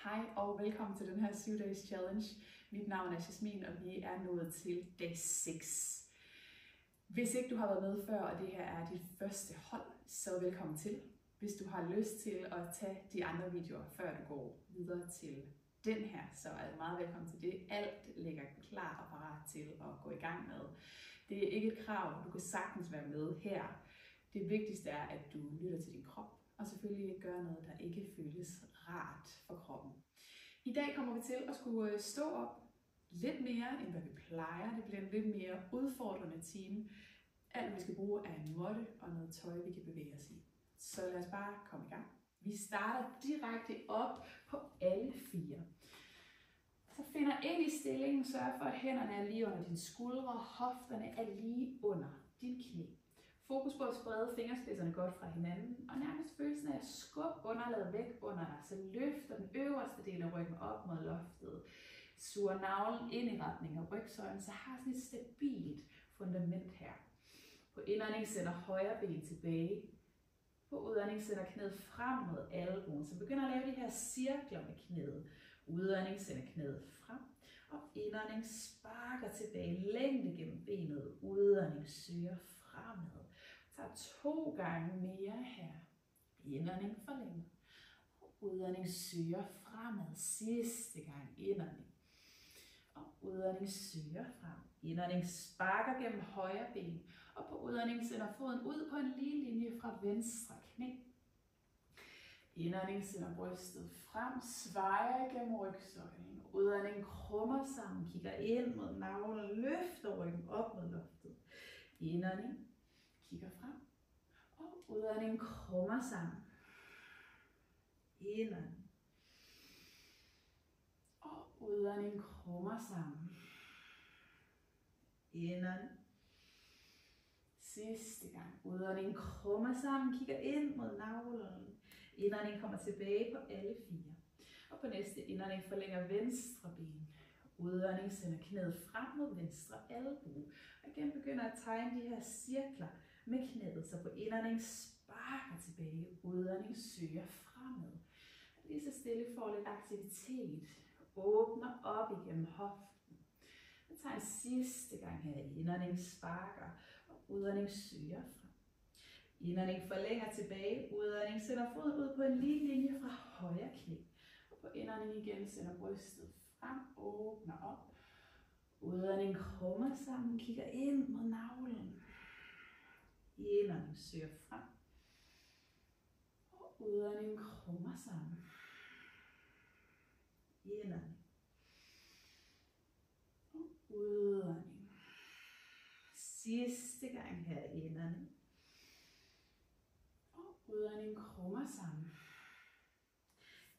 Hej og velkommen til den her 7-dages challenge. Mit navn er Jasmin, og vi er nået til dag 6. Hvis ikke du har været med før, og det her er dit første hold, så velkommen til. Hvis du har lyst til at tage de andre videoer, før du går videre til den her, så er du meget velkommen til det. Alt ligger klar og parat til at gå i gang med. Det er ikke et krav, du kan sagtens være med her. Det vigtigste er, at du lytter til din krop, og selvfølgelig ikke gør noget, der ikke føles rart for kroppen. I dag kommer vi til at skulle stå op lidt mere, end hvad vi plejer. Det bliver en lidt mere udfordrende time. Alt, vi skal bruge, er en måtte og noget tøj, vi kan bevæge os i. Så lad os bare komme i gang. Vi starter direkte op på alle 4. Så finder ind i stillingen, sørg for, at hænderne er lige under dine skuldre, hofterne er lige under dine knæ. Fokus på at sprede fingerspidserne godt fra hinanden, og nærmest følelsen af at skubbe underlaget væk under dig, så løfter den øverste del af ryggen op mod loftet. Suger navlen ind i retning af rygsøjlen, så har sådan et stabilt fundament her. På indånding sender højre ben tilbage. På udånding sender knæet frem mod albuen, så begynder at lave de her cirkler med knæet. Udånding sender knæet frem, og indånding sparker tilbage, længde gennem benet. Udånding søger fremad. Tager 2 gange mere her. Indånding forlænger. Udånding søger fremad. Sidste gang indånding. Og udånding søger frem. Indånding sparker gennem højre ben. Og på udånding sender foden ud på en lige linje fra venstre knæ. Indånding sender brystet frem, svejer gennem rygsøjlen. Udånding krummer sammen, kigger ind mod navlen, løfter ryggen op mod loftet. Indånding kigger frem, og udånding krummer sammen. Indånding. Og udånding krummer sammen. Indånding. Sidste gang. Udånding krummer sammen, kigger ind mod navlen. Indånding kommer tilbage på alle 4. Og på næste indånding forlænger venstre ben. Udånding sender knæet frem mod venstre albue. Og igen begynder at tegne de her cirkler med knæet, så på indånding sparker tilbage. Udånding søger fremad. Lige så stille får lidt aktivitet. Åbner op igennem hoften. Jeg tager en sidste gang her. Indånding sparker. Udånding søger frem. Indånding forlænger tilbage. Udånding sender foden ud på en lige linje fra højre knæ. Og på indånding igen sender brystet frem, åbner op. Udånding krummer sammen, kigger ind mod navlen. Indånding søger frem. Og udånding krummer sammen. Indånding. Og udånding. Sidste gang her, indånding. Og udånding krummer sammen.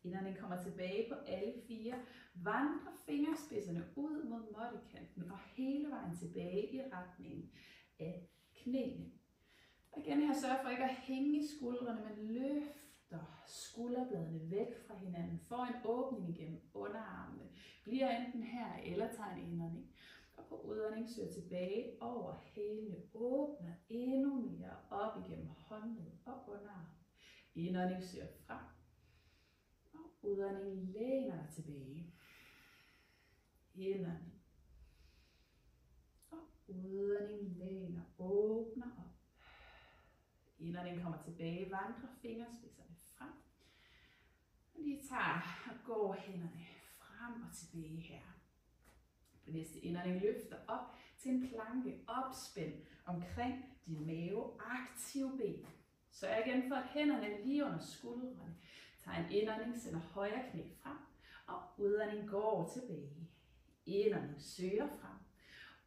Indånding kommer tilbage på alle 4. Vandrer fingerspidserne ud mod måttekanten og hele vejen tilbage i retningen af knæene. Og igen her sørg for ikke at hænge i skuldrene, men løfter skulderbladene væk fra hinanden. Får en åbning igennem underarmene. Bliver enten her eller tager en indånding. Og på udånding søger tilbage over hælene. Åbner endnu mere op igennem håndled og underarm. Indånding søger frem. Og udånding læner dig tilbage. Indånding. Og udånding læner, åbner op. Indånding kommer tilbage, vandrer fingerspidserne frem. Og lige tager og går hænderne frem og tilbage her. På næste indånding løfter op til en planke, opspænd omkring din mave, aktiv ben. Så igen for at hænderne er lige under skuldrene. Tag en indånding, sender højre knæ frem, og udånding går tilbage. Indånding søger frem.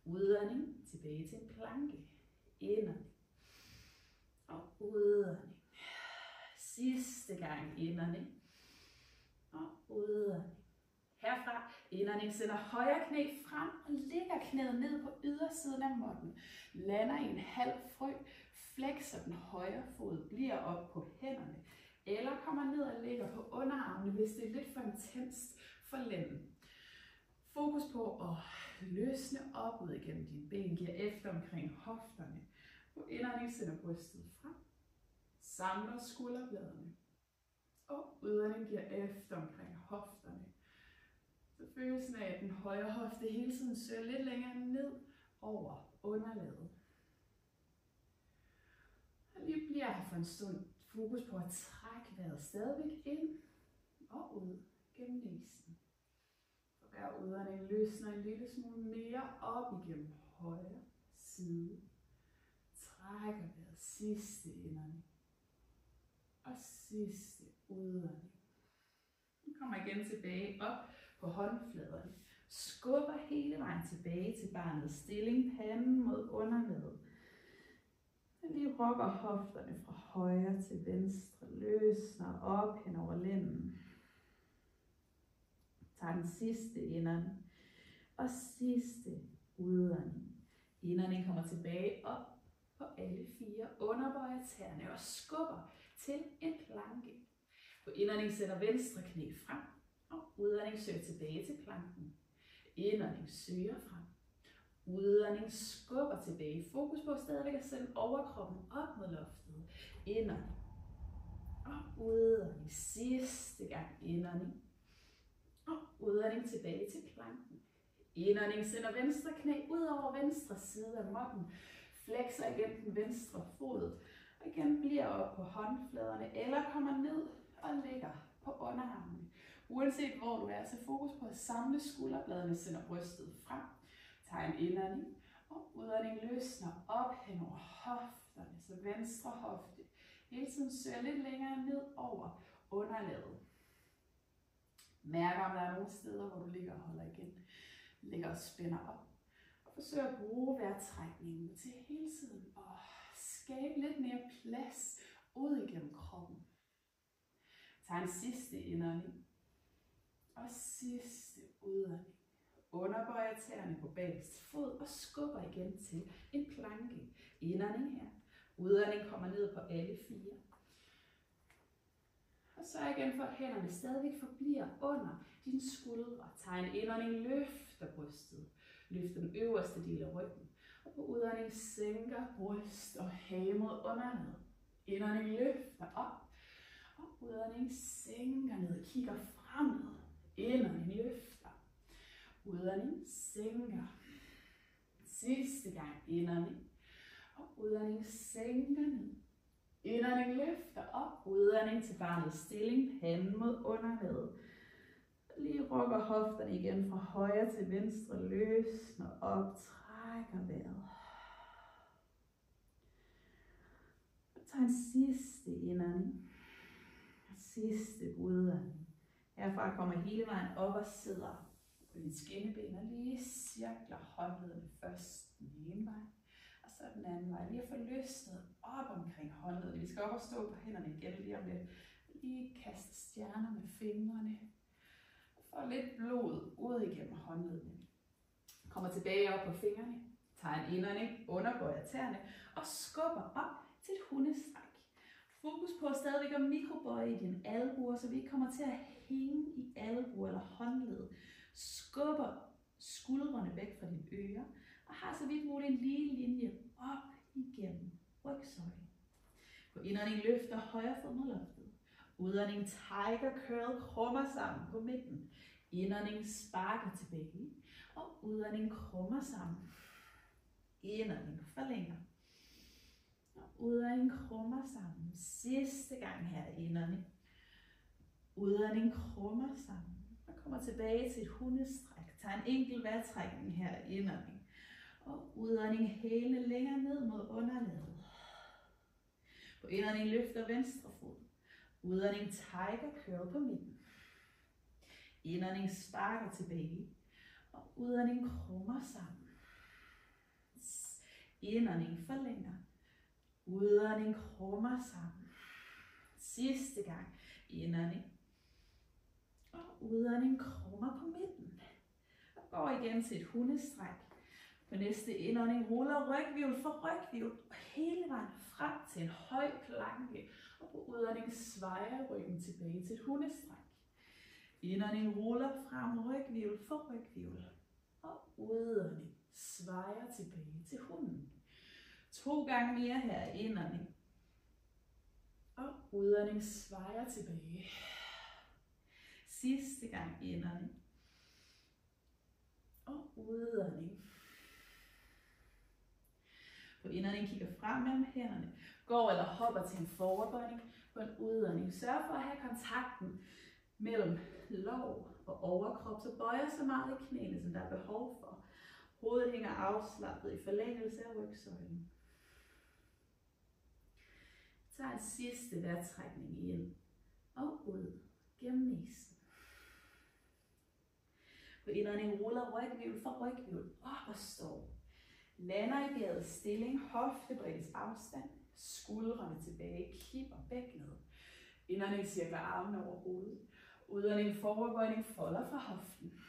Udånding tilbage til en planke. Indånding. Og udånding. Sidste gang indånding. Og udånding. Herfra indånding sender højre knæ frem og lægger knæet ned på ydersiden af måtten. Lander i en halv frø. Flexer den højre fod. Bliver op på hænderne. Eller kommer ned og ligger på underarmene, hvis det er lidt for intenst for lænden. Fokus på at løsne op ud igennem dine ben. Giver efter omkring hofterne. På indånding sender brystet frem. Samler skulderbladene. Og udånding giver efter omkring hofterne. den højre hofte hele tiden søger lidt længere ned over underlaget. Og vi bliver her for en stund. Fokus på at trække vejret stadigvæk ind og ud gennem næsen. For hver udånding løsner en lille smule mere op igennem højre side. Trækker vejret sidste indånding og sidste udånding. Vi kommer igen tilbage op på håndfladerne. Skubber hele vejen tilbage til barnets stilling, panden mod underlaget. Vi rokker hofterne fra højre til venstre, løsner op hen over lænden. Tager den sidste indånding og sidste udånding. Indånding kommer tilbage op på alle fire, underbøjer tæerne og skubber til en planke. På indånding sætter venstre knæ frem, og udånding søger tilbage til planken. Indånding søger frem. Udånding skubber tilbage. Fokus på stadigvæk at sende overkroppen op mod loftet. Indånding. Og udånding. Sidste gang indånding. Og udånding tilbage til planken. Indånding sender venstre knæ ud over venstre side af måtten. Flexer igen den venstre fod. Og igen bliver op på håndfladerne eller kommer ned og ligger på underarmene. Uanset hvor du er, så fokus på at samle skulderbladene, sender brystet frem. Tag en indånding, og udånding løsner op hen over hofterne, så venstre hofte hele tiden søger lidt længere ned over underlaget. Mærk om der er nogle steder, hvor du ligger og holder igen. Ligger og spænder op. Og forsøg at bruge vejrtrækningen til hele tiden at skabe lidt mere plads ud igennem kroppen. Tag en sidste indånding og sidste udånding. Underbøjer tæerne på bagerste fod og skubber igen til en planke. Indånding her. Udånding kommer ned på alle fire. Og så igen for at hænderne stadigvæk forbliver under dine skuldre. Tag en indånding, løfter brystet. Løfter den øverste del af ryggen. Og på udånding sænker bryst og hage mod underlaget. Indånding løfter op. Og udånding sænker ned, kigger fremad. Indånding løfter. Udånding sænker. Sidste gang indånding. Og udånding sænker ned. Indånding løfter op. Udånding til barnets stilling. Panden mod underlaget. Lige rokker hofterne igen fra højre til venstre. Løsner op. Trækker vejret. Tag en sidste indånding. Sidste udånding. Herfra kommer hele vejen op og sidder på dine skinneben og lige cirkler håndledene først den ene vej, og så den anden vej. Lige at få løsnet op omkring håndledene. Vi skal op og stå på hænderne igen lige om lidt. Lige kaste stjerner med fingrene. Få lidt blod ud igennem håndledene. Kommer tilbage op på fingrene. Tager en indånding, underbøjer tæerne og skubber op til et hundestræk. Fokus på stadigvæk at mikrobøje i dine albuer, så vi ikke kommer til at hænge i albuer eller håndled. Skubber skuldrene væk fra dine ører og har så vidt muligt en lige linje op igennem rygsøjlen. På indånding løfter højre fod mod loftet. Udånding tiger curl, krummer sammen på midten. Indånding sparker tilbage og udånding krummer sammen. Indånding forlænger. Og udånding krummer sammen. Sidste gang her indånding. Udånding krummer sammen. Og kommer tilbage til et hundestræk. Tag en enkelt vejrtrækning her indånding. Og udånding hælene længere ned mod underlaget. På indånding løfter venstre fod. Udånding tiger curl på midten. Indånding sparker tilbage. Og udånding krummer sammen. Indånding forlænger. Udånding krummer sammen. Sidste gang. Indånding. Og udånding krummer på midten. Og går igen til et hundestræk. På næste indånding ruller rygvivl for rygvivl. Hele vejen frem til en høj planke. Og på udånding svejer ryggen tilbage til et hundestræk. Indånding ruller frem rygvivl for rygvivl. Og udånding svejer tilbage til hunden. 2 gange mere her indånding. Og udånding svejer tilbage. Sidste gang indånding. udånding. På indånding kigger frem mellem hænderne. Går eller hopper til en forwardbøjning. På en udånding. Sørg for at have kontakten mellem lår og overkrop. Så bøjer så meget i knæene, som der er behov for. Hovedet hænger afslappet i forlængelse af rygsøjlen. Tag en sidste vejrtrækning ind og ud gennem næsen. På indånding ruller ryghvirvel for ryghvirvel op og står. Lander i bjerget stilling, hoftebreddes afstand, skuldrene tilbage, kipper bækkenet. Indånding cirkler armene over hovedet. Udånding forwardbøjning folder fra hoften.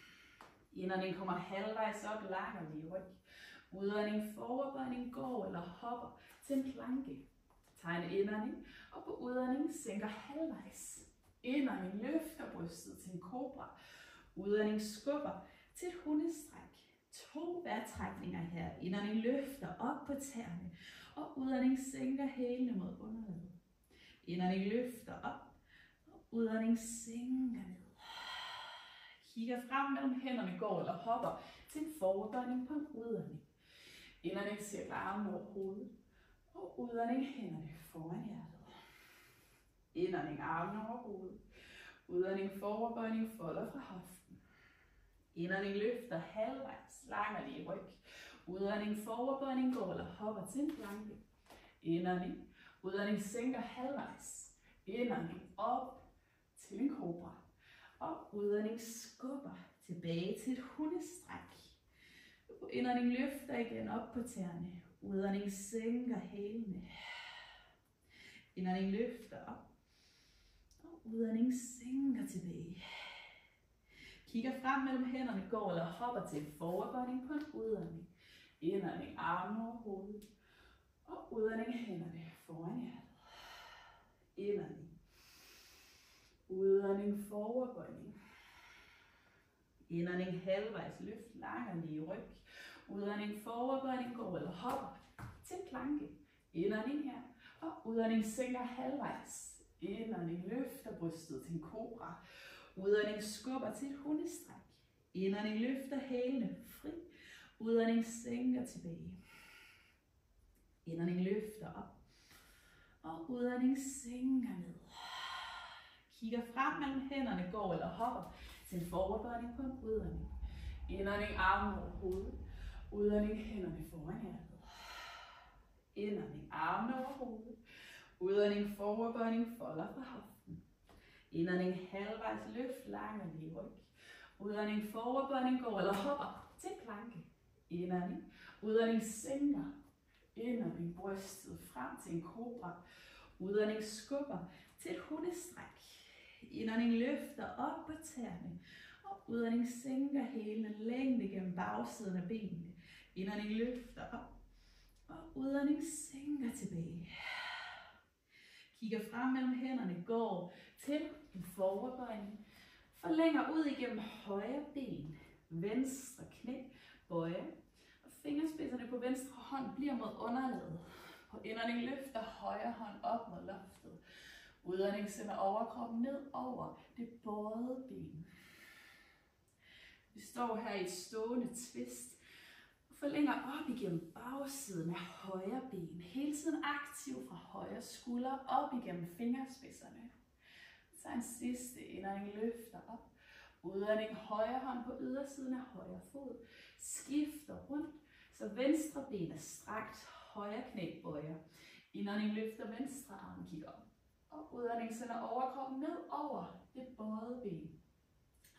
Indånding kommer halvvejs op, lang og lige ryg. Udånding forwardbøjning går eller hopper til en planke. Tag en indånding, og på udånding sænker halvvejs. Indånding løfter brystet til en kobra. Udånding skubber til et hundestræk. 2 vejrtrækninger her. Indånding løfter op på tæerne, og udånding sænker hælene mod underlaget. Indånding løfter op, og udånding sænker ned. Kigger frem mellem hænderne, går eller hopper til en forwardbøjning på en udånding. Indånding cirkler armen over hovedet, og udånding hænderne foran hjertet. Indånding armen over hovedet. Udånding forwardbøjning folder fra hoften. Indånding løfter halvvejs, lang og lige ryg. Udånding forwardbøjning går eller hopper til en planke. Indånding. Udånding sænker halvvejs. Indånding op til en kobra. Og udånding skubber tilbage til et hundestræk. Indånding løfter igen op på tæerne. Udånding sænker hælene. Indånding løfter op. Og udånding sænker tilbage. Kigger frem mellem hænderne, går eller hopper til en forwardbøjning på en udånding. Indånding armen over hovedet. Og udånding hænderne foran hjertet. Indånding. Udånding forwardbøjning. Indånding halvvejs løft, lang og lige ryg. Udånding forwardbøjning går eller hopper til en planke. Indånding her. Og udånding sænker halvvejs. Indånding løfter brystet til en kobra. Udånding skubber til et hundestræk. Indånding løfter hælene fri. Udånding sænker tilbage. Indånding løfter op. Og udånding sænker ned. Kigger frem mellem hænderne, går eller hopper til en forwardbøjning på en udånding. Indånding armen over hovedet. Udånding hænderne foran hjertet. Indånding armene over hovedet. Udånding forwardbøjning folder fra hoften. Indånding halvvejs løft, lang og lige ryg. Udånding forwardbøjning går eller hopper til planke. Indånding. Udånding sænker. Indånding brystet frem til en kobra. Udånding skubber til et hundestræk. Indånding løfter op på tæerne. Og udånding sænker hælene længde gennem bagsiden af benene. Indånding løfter op. Og udånding sænker tilbage. Kigger frem mellem hænderne, går til en forwardbøjning. Forlænger ud igennem højre ben. Venstre knæ bøjer. Og fingerspidserne på venstre hånd bliver mod underlaget. På indånding løfter højre hånd op mod loftet. Udånding sender overkroppen ned over det bøjede ben. Vi står her i et stående twist. Forlænger op igennem bagsiden af højre ben. Hele tiden aktiv fra højre skulder op igennem fingerspidserne. Så en sidste indånding løfter op. Udånding højre hånd på ydersiden af højre fod. Skifter rundt, så venstre ben er strakt. Højre knæ bøjer. Indånding løfter venstre arm, kigger op. Og udånding sender overkroppen ned over det bøjede ben.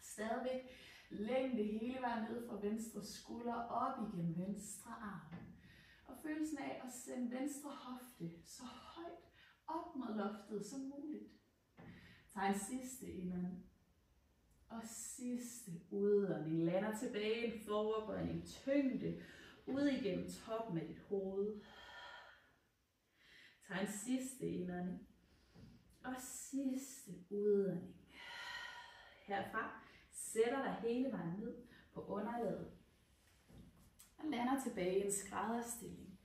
Stadigvæk længde hele vejen ned fra venstre skulder op igennem venstre arm. Og følelsen af at sende venstre hofte så højt op mod loftet som muligt. Tag en sidste indånding. Og sidste udånding. Lander tilbage i en forwardbøjning. Tyngde ud igennem toppen af dit hoved. Tag en sidste indånding. Og sidste udånding. Herfra sætter dig hele vejen ned på underlaget. Og lander tilbage i en skrædderstilling.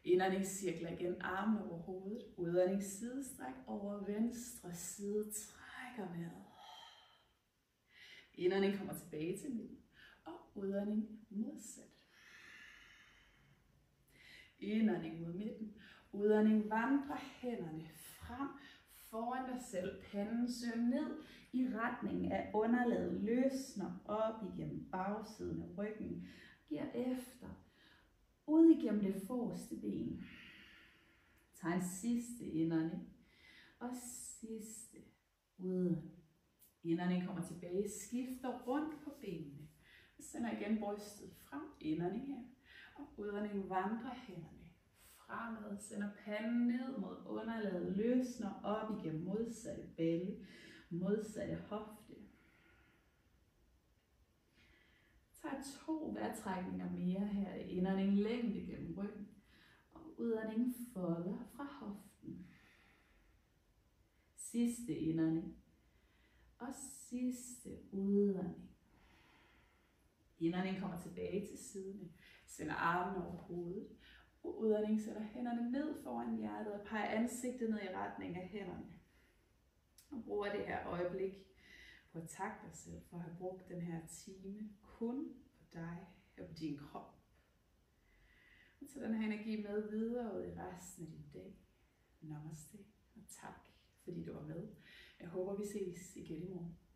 Indånding cirkler igen armen over hovedet. Udånding sidestræk over venstre side. Trækker vejret. Indånding kommer tilbage til midten. Og udånding modsat. Indånding mod midten. Udånding, vandre hænderne frem foran dig selv. Panden søger ned i retning af underlaget. Løsner op igennem bagsiden af ryggen. Giver efter. Ud igennem det forreste ben. Tag en sidste indånding. Og sidste udånding. Indånding kommer tilbage. Skifter rundt på benene. Og sender igen brystet frem. Indånding her. Og udånding, vandrer hænderne fremad, sender panden ned mod underlaget, løsner op igennem modsatte bælle, modsatte hofte. Tag 2 vejrtrækninger mere her. Indånding længde gennem ryggen, og udånding folder fra hoften. Sidste indånding, og sidste udånding. Indånding kommer tilbage til siden. Sender armene over hovedet. Udånding sætter hænderne ned foran hjertet og peger ansigtet ned i retning af hænderne. Og bruger det her øjeblik på at takke dig selv for at have brugt den her time kun på dig og på din krop. Og tag den her energi med videre ud i resten af din dag. Namaste og tak fordi du var med. Jeg håber vi ses igen i morgen.